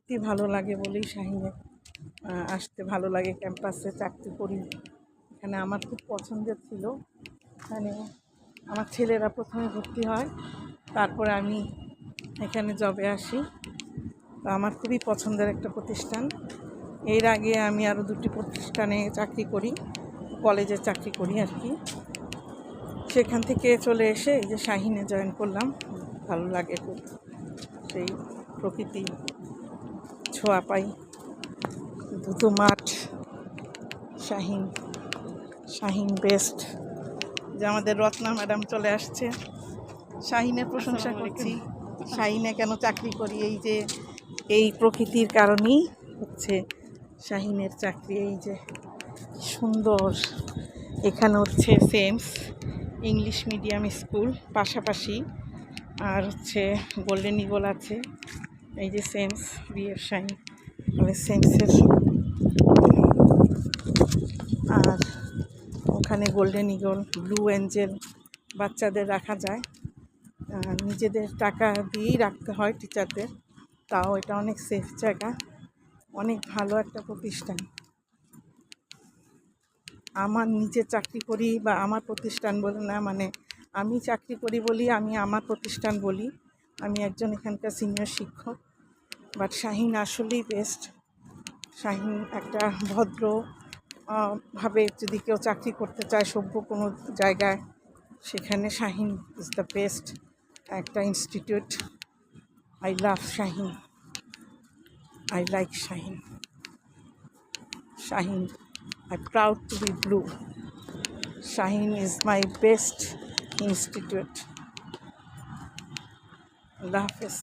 সত্যি ভালো লাগে বলেই শাহিনে আসতে ভালো লাগে। ক্যাম্পাসে চাকরি করি, এখানে আমার খুব পছন্দের ছিল। এখানে আমার ছেলেরা প্রথমে ভর্তি হয়, তারপরে আমি এখানে জবে আসি। তো আমার খুবই পছন্দের একটা প্রতিষ্ঠান। এর আগে আমি আরও 2টি প্রতিষ্ঠানে চাকরি করি, কলেজে চাকরি করি আর কি। সেখান থেকে চলে এসে এই যে শাহিনে জয়েন করলাম। ভালো লাগে খুব, সেই প্রকৃতি ছোঁয়া পাই। দুটো মাঠ, শাহিন, শাহিন বেস্ট। যে আমাদের রত্না ম্যাডাম চলে আসছে, শাহিনের প্রশংসা করছি। শাহিনে কেন চাকরি করি, এই যে এই প্রকৃতির কারণেই হচ্ছে শাহিনের চাকরি। এই যে সুন্দর, এখানে হচ্ছে সেমস ইংলিশ মিডিয়াম স্কুল পাশাপাশি, আর হচ্ছে গোল্ডেন ইগল আছে। এই যে সেমস বিএফ শাহিন, সেমসের, আর ওখানে গোল্ডেন ইগল, ব্লু এঞ্জেল বাচ্চাদের রাখা যায়। নিজেদের টাকা দিয়েই রাখতে হয় টিচারদের, তাও এটা অনেক সেফ জায়গা, অনেক ভালো একটা প্রতিষ্ঠান। আমার নিজে চাকরি করি বা আমার প্রতিষ্ঠান বলে না, মানে আমি চাকরি করি বলি আমি আমার প্রতিষ্ঠান বলি। আমি একজন এখানকার সিনিয়র শিক্ষক, বাট শাহিন আসলেই বেস্ট। শাহিন একটা ভদ্র ভাবে যদি কেউ চাকরি করতে চায় সভ্য কোনো জায়গায়, সেখানে শাহিন ইজ দ্য বেস্ট একটা institute. I love Shaheen, I like Shaheen. Shaheen, I proud to be blue. Shaheen is my best institute. Allah Hafiz.